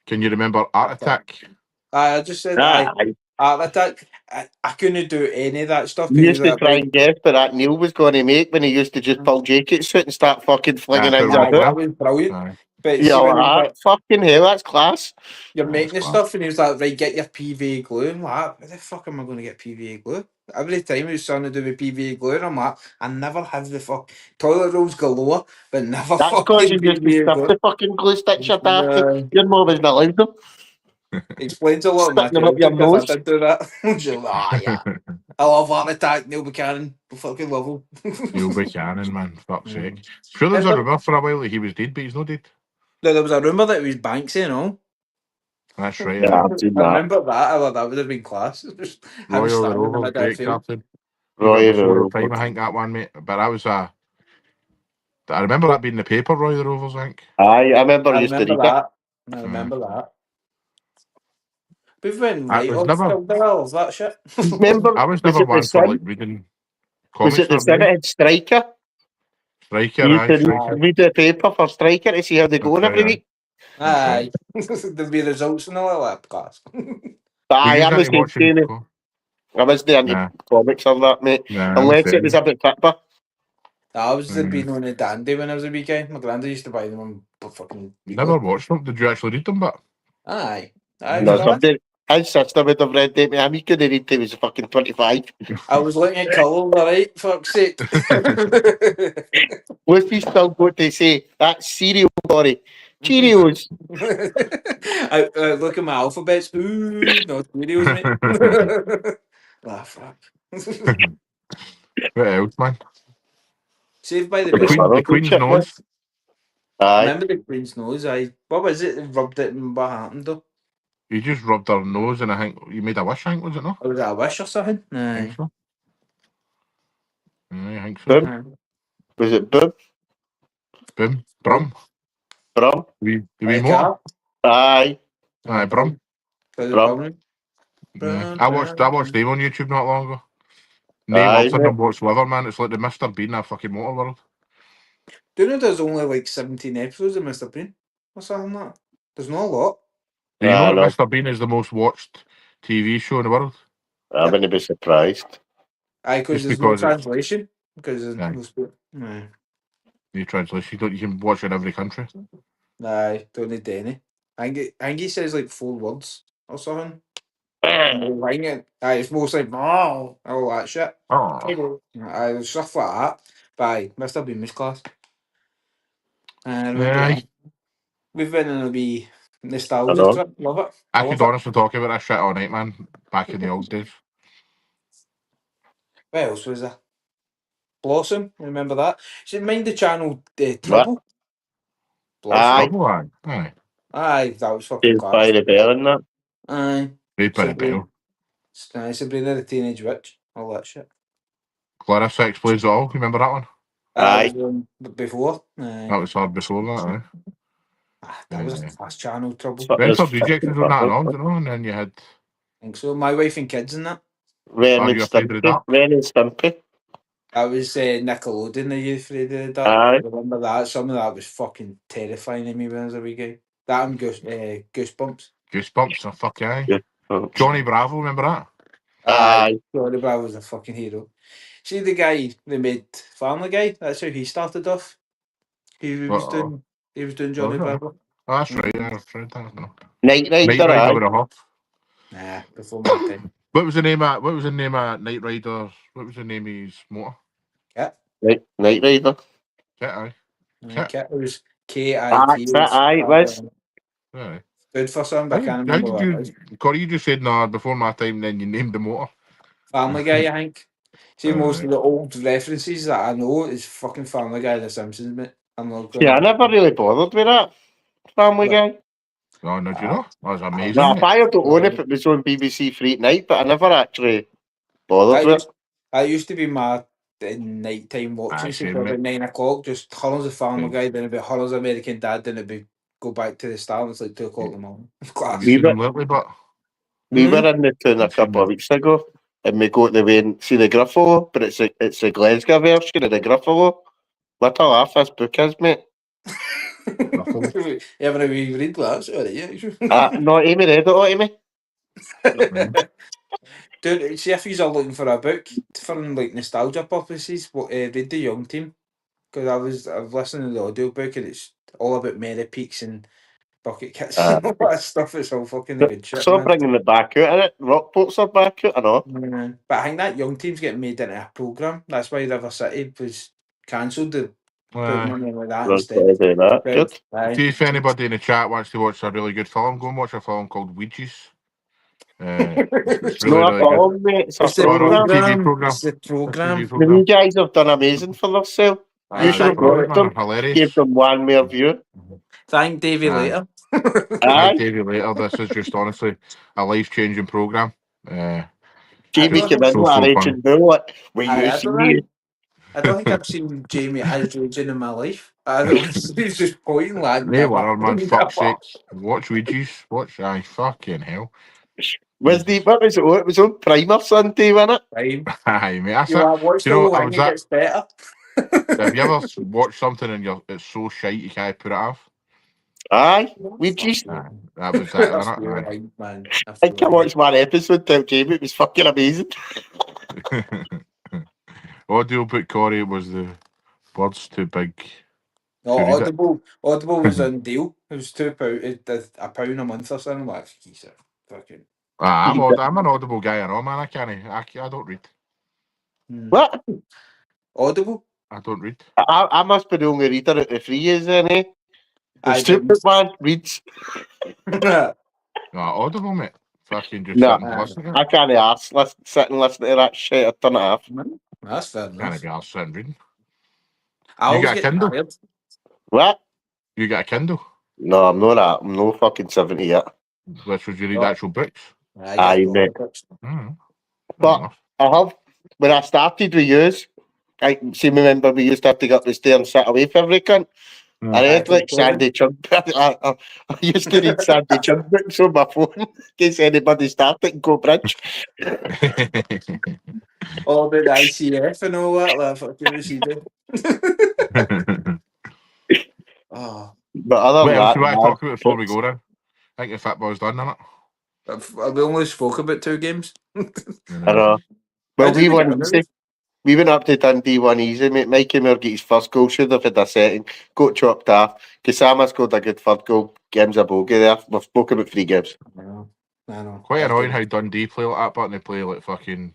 can you remember Art Attack? I just said Art Attack. I couldn't do any of that stuff. You used to try and guess what that Neil was going to make when he used to just pull jackets out and start fucking flinging things out. That was brilliant. But fucking hell, that's class. You're making the stuff and he was like, right, get your PVA glue. I'm like, where the fuck am I going to get PVA glue? Every time he was trying to do with PVA glue, and I'm like, I never have the fuck toilet rolls galore, but never that's fucking PVA glue. That's the fucking glue sticks your daft. Your mum isn't allowed them. Explains a lot of my up your nose. I did do that. Yeah. I love Art Attack, Neil Buchanan. Fucking love him. Neil Buchanan, man. Fuck's sake. Sure, there was a rumour for a while that he was dead, but he's not dead. No, there was a rumour that it was Banksy and all. That's right. Yeah, I remember that. I thought that would have been class. Royal the Rovers, great captain. Royal time, I think that one, mate. But that was I remember that being in the paper, Royal the Rovers, I think. Aye, I remember used to read that. I remember that. We've been right off that shit. Remember, I was never one for like reading comics. Was it the Senate Striker? Striker, read the paper for Striker to see how they go every week. Aye. There'll be results in the little class. Aye, I was into comics on that, mate. Unless it was a bit Fitba. I was being on a Dundee when I was a wee guy. My granddad used to buy them on fucking... Never watched them. Did you actually read them? But Aye. His sister would have read them. I mean, couldn't read till he was fucking 25. I was looking at colour, alright, fuck's sake. What's he still got to say? That's cereal, Dory. Cheerios. I look at my alphabets. Ooh, no Cheerios, mate. Fuck. What else, man? Saved by the The Queen's nose. Remember the Queen's nose? What was it? Rubbed it and what happened though? You just rubbed her nose and I think you made a wish, I think, was it not? Was that a wish or something? I think so. I think so. Boom. Was it Boom? Boom. Brum. Brum? Do we more? Aye. Aye, Brum. Brum. I watched them on YouTube not long ago. Name up for them whatsoever, man. It's like the Mr. Bean of fucking motor world. Do you know there's only like 17 episodes of Mr. Bean or something like that? There's not a lot. Do you know that Mr. Bean is the most watched TV show in the world? I wouldn't be surprised. Aye, because there's no translation. Because there's no sport. Aye. No translation. You can watch it in every country. Aye, don't need any. I think he says like 4 words or something. Aye, it's mostly all that shit. Oh. Aye, stuff like that. But aye, Mr. Bean was class. And we've been in a wee nostalgia trip. Love it. I could honestly talk about that shit all night, man. Back in the old days. What else was there? Blossom, remember that? Should mind the channel Trouble. Blossom. Aye, that was fucking class. By the Bell and that. Aye. By the Bell. Sabrina the Teenage Witch, all that shit. Clarissa Explains It All. Remember that one? Aye. Before. Aye. That was hard before that, that was a class channel, Trouble. Rental Rejects was on that and all, you know, and then you had... I think so. My Wife and Kids in that. Ren and Stimpy. That was Nickelodeon, the youth afraid of that. I remember that. Some of that was fucking terrifying to me when I was a wee guy. That and Goosebumps. Goosebumps, fuck aye. Johnny Bravo, remember that? Aye. Johnny Bravo was a fucking hero. See the guy that made Family Guy? That's how he started off. He was doing Johnny Bravo. Oh, that's right, that's right. Knight Rider with a hop. Nah, before my time. What was the name of Knight Rider? What was the name of his motor? Kit. Knight Rider. Kit, aye. Kit. It was KIT. Aye, it was. Aye. Good for something, but I can't remember what it was. Corey, you just said no before my time, then you named the motor. Family Guy, I think. See, most of the old references that I know is fucking Family Guy, The Simpsons, mate. I never really bothered with that Family Guy. Oh, no, do you know? That was amazing. No, I fired to own if it was on BBC Free at night, but I never actually bothered with it. That used to be my nighttime watching. So about 9 o'clock, just hundreds of Family Guy, then it'd be hundreds of American Dad, then it'd be go back to the start, and it's like 2 o'clock in the morning. We were in the town a couple of weeks ago, and we go to the way and see the Gruffalo, but it's a Glasgow version of the Gruffalo. What a laugh this book is, mate. You having a wee read that? Sorry, no, Amy read it all to me. Dude, see if you're looking for a book for like nostalgia purposes, read The Young Team, because I've listened to the audiobook and it's all about Mary Peaks and bucket kits and all that stuff. It's all fucking good shit. So bringing it back out of it, Rockports are back out, I know. But I think that Young Team's getting made into a programme. That's why River City was cancelled. Put money like that instead. See if anybody in the chat wants to watch a really good film, go and watch a film called Ouija's. It's really good. Mate. It's a TV program. It's the program. You guys have done amazing for themselves. You should have brought them. Hilarious. Give them one more view. Thank Davey later. Thank Davey later. This is just honestly a life-changing program. Jamie came in with a raging bull. I don't think I've seen Jamie as raging in my life. He's just pointing like man, fuck's sake. Watch Ouija's. Aye, fucking hell. What was it? It was on Primer Sunday, wasn't it? Prime. Aye, mate. It gets better. Have you ever watched something and it's so shite you can't put it off? Aye, Ouija's. That was it, man. I think I watched one episode, tell Jamie it was fucking amazing. Audiobook, Corey, was the words too big. No, Audible was on deal. It was £2, £1 a month or something. Like, fucking. I'm an Audible guy, I know, man. I don't read. What? Audible? I don't read. I must be the only reader at the 3 years, then, eh? The stupid man reads. No, Audible, mate. Fucking just sit and listen. I can't ask. Sit and listen to that shit. I turn it off. That's fair enough. Can't be asked sitting reading. You got a Kindle? Tired. What? You got a Kindle? No, I'm not that. I'm no fucking 70 yet. Which would you read actual books? Aye, mate. But I have, when I started with yous, remember we used to have to get up the stairs and sit away for every cunt. I read like Sandy Chunk. I used to read Sandy Chunk books on my phone in case anybody started and go bridge. All about the ICF and all that. Like, fucking was he doing? Oh, But other What than else that, do you want to talk about before we go then? I think the football's done, isn't it? we only spoke about 2 games. I know. Well, How did we they won get easy. rid We went up to Dundee, won easy, mate. Mikey Moore got his first goal, should have had a second. Got chopped off. Kasama scored a good third goal. Game's a bogey there. We've spoken about 3 games. I know. Quite annoying how Dundee play like that, but they play like fucking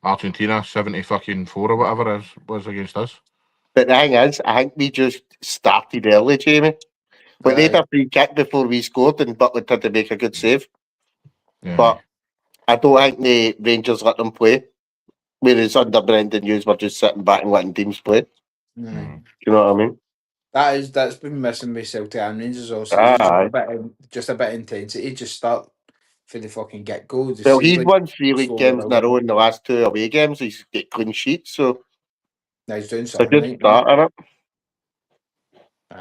Argentina 74 or whatever it was against us. But the thing is, I think we just started early, Jamie. But they had a free kick before we scored, and Butler had to make a good save. Yeah. But I don't think the Rangers let them play. Whereas under Brendan Hughes, we're just sitting back and letting teams play. Do you know what I mean? That's been missing with Celtic and Rangers all Aye. season. Just a bit of intensity. Just start for the fucking get go. Well, he's won 3 league games in a row in the last 2 away games. He's got clean sheets, so now he's doing it's a something good right. start on it.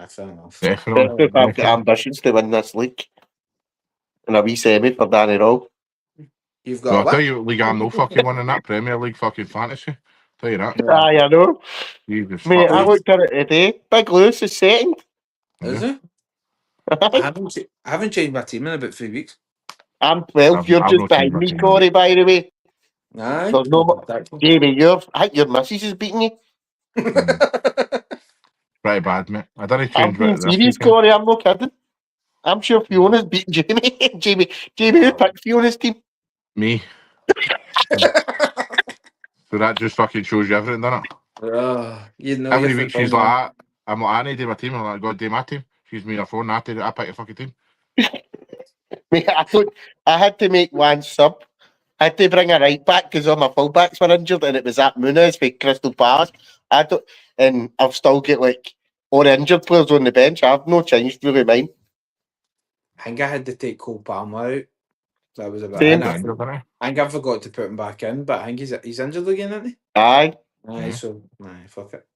Fair enough. Definitely. Especially if I've got ambitions to win this league. In a wee semi for Danny Rowe. You've Well, got I'll tell you, League I'm no fucking winning that Premier League fucking fantasy. Tell you that. Aye, I know. Jesus Mate, I fuck. looked at it today. Big Lewis is second. Is it? I haven't changed my team in about 3 weeks. I'm 12. You're I've just not behind changed my me, team. Corey, by the way. Aye. There's no more. Jamie, I think your missus is beating you. Pretty bad, mate. I didn't I'm change being it this serious, weekend. Corey. I'm not kidding. I'm sure Fiona's beating Jamie. Jamie, who picked Fiona's team? Me. So that just fucking shows you everything, doesn't it? You know Every your week she's like that. I'm like, I need to do my team. I'm like, God, do my team. She's me her phone. I pick your fucking team. Mate, I had to make one sub. I had to bring a right back because all my fullbacks were injured, and it was that Muniz for Crystal Palace. And I've still got like all the injured players on the bench. I've no changed really mine. I think I had to take Cole Palmer out. That was a bit. Same. I think I forgot to put him back in, but I think he's injured again, isn't he? Aye. Aye, so fuck it.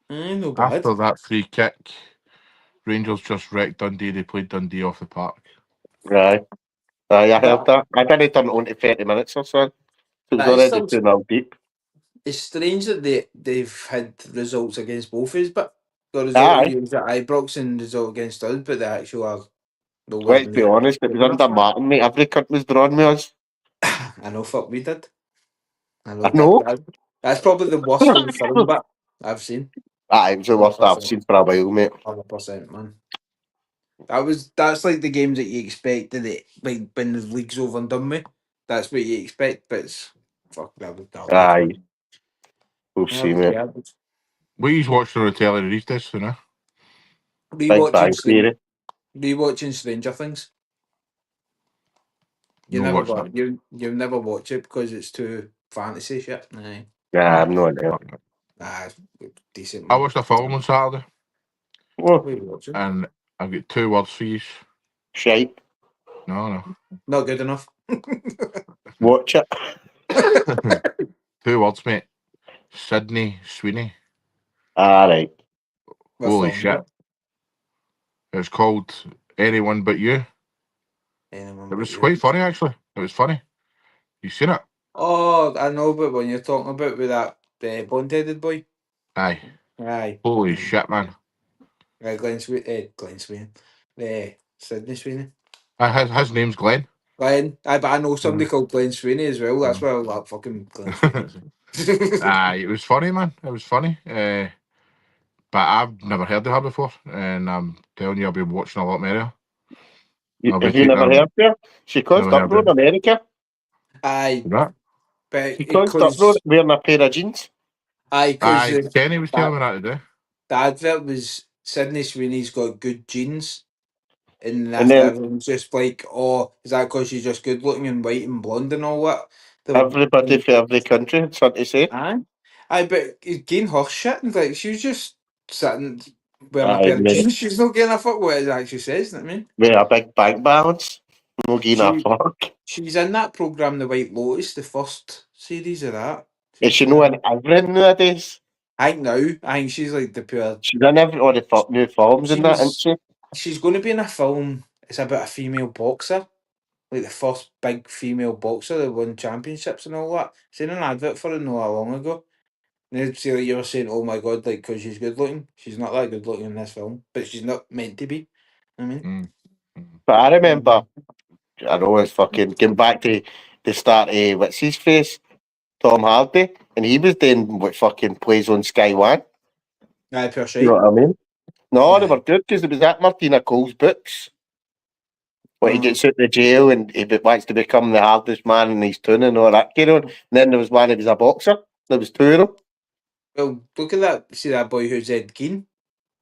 No bad. After that free kick, Rangers just wrecked Dundee. They played Dundee off the park. Right. Aye, I heard that. I didn't turn it on to 30 minutes or so. It was already 2-0 deep. It's strange that they've had results against both of us, but the result against Ibrox and the result against us, but the actual are no. Let's be honest, it was under Martin, mate. Every cut was drawn with us. I know, fuck, we did. I know. That's probably the worst home film but I've seen. It was the worst I've seen for a while, mate. 100%, man. That's like the games that you expect like when the league's over and done with. That's what you expect, but it's fuck that was Aye. We'll see, mate. We watched on the telly these days, you know. Rewatching Stranger Things. You never watch it because it's too fantasy shit. Aye. Yeah, I'm not there. Decent. I watched a film on Saturday. What are you watching? And I've got 2 words for you. Shite. No. Not good enough. Watch it. 2 words, mate. Sydney Sweeney. Alright. Holy shit. It's called Anyone But You. It was quite funny, actually. It was funny. You seen it? Oh, I know, but when you're talking about with that blonde-headed boy. Aye. Holy shit, man. Glenn Sweeney. Sydney Sweeney. His name's Glenn. Glenn. But I know somebody called Glenn Sweeney as well. That's why I like fucking Glenn Sweeney. Aye, it was funny, man. It was funny. But I've never heard of her before, and I'm telling you, I'll be watching a lot more. Have you never heard of her? She caused up in America. Aye. But she caused up wearing a pair of jeans. Aye, because Kenny was telling me that today. The advert was Sydney Sweeney's got good genes. And everyone's just like, oh, is that because she's just good looking and white and blonde and all that? Everybody for every country, it's hard to say. Aye, but getting her shit, and like, she was just sitting wearing a pair of jeans. She's not getting a fuck what it actually says, you know what I mean? With a big bank balance, no getting a fuck. She's in that programme, The White Lotus, the first series of that. Is she know in everything nowadays? I think now, I think she's like the pure. She's in all the new films and that, isn't she? She's going to be in a film. It's about a female boxer, like the first big female boxer that won championships and all that. Seen an advert for it not that long ago. And they'd say, like, you were saying, oh my god, like, because she's good looking. She's not that good looking in this film, but she's not meant to be. I mean, But I remember, I know it's fucking getting back to the start of what's his face, Tom Hardy, and he was doing what fucking plays on Sky One. aye, pure shite. You know what I mean? No, they Aye. were good because it was that Martina Cole's books. When he gets out of jail and he wants to become the hardest man in his town and all that kind on. And then there was one, he was a boxer. There was two of them. Well, look at that. See that boy who's Ed Gein?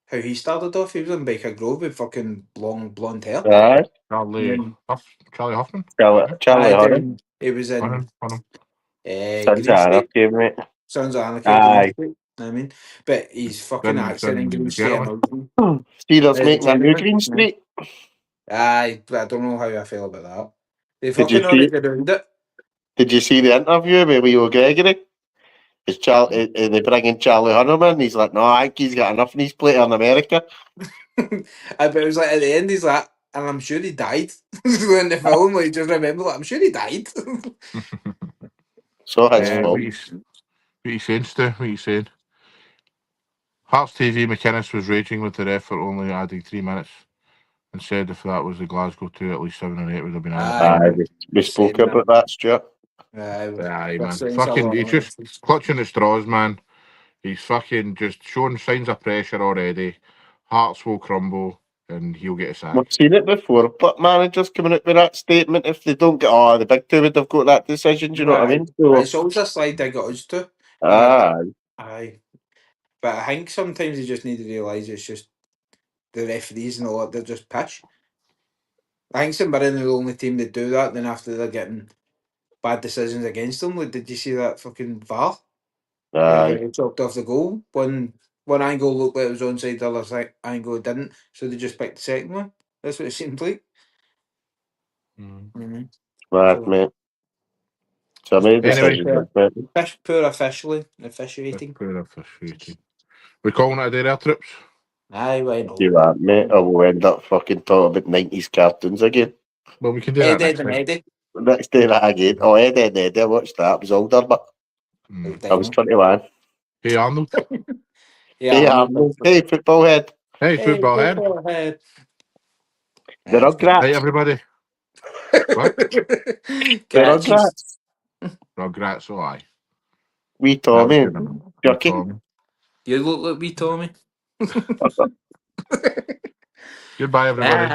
How he started off? He was in Baker Grove with fucking long blonde hair. Aye. Charlie Hoffman. Charlie Hunnam. He was in Hunnam. Sons of Anarchy, mate. Sons of Anarchy. Aye. I mean, but he's fucking accent in Green Street. See, there's making a new Green Street. Aye, but I don't know how I feel about that. They Did you fucking already ruined it. Did you see the interview with Leo Gregory? Is they bring in Charlie Hunnam in? He's like, no, I think he's got enough in his plate in America. But it was like at the end, he's like, and I'm sure he died in the film. Like, just remember, like, I'm sure he died. So his What fault. are you saying, Stu? What are you saying? Hearts TV McInnes was raging with the ref for only adding 3 minutes and said if that was the Glasgow 2, at least 7 or 8 would have been added. We spoke about that, Stuart. Aye, man. Fucking, he's just clutching at straws, man. He's fucking just showing signs of pressure already. Hearts will crumble and he'll get a sack. We've seen it before, but managers coming out with that statement if they don't get, the big two would have got that decision, do you know what I mean? So, it's always a slide they got us to. Aye. But I think sometimes you just need to realise it's just the referees and all that, they're just pish. I think St Mirren are the only team that do that, then after they're getting bad decisions against them. Like, did you see that fucking VAR? He chopped off the goal. One angle looked like it was onside, the other angle didn't. So they just picked the second one. That's what it seemed like. Mad, mate. So I made decisions. Poor officiating. Poor officiating. We're calling it a day there, Trips? Aye, why not? Do that, mate, or we'll end up fucking talking about 90s cartoons again. Well, we can do that next time. Next day that again. Oh, Eddie, I watched that. I was older, but I was 21. Hey, Arnold. Hey, Arnold. Hey, football head. Hey, football head. The Rugrats. Hey, everybody. What? The Rugrats. Rugrats, oh aye. Wee Tommy. Ducky. You look like wee Tommy. Goodbye, everybody.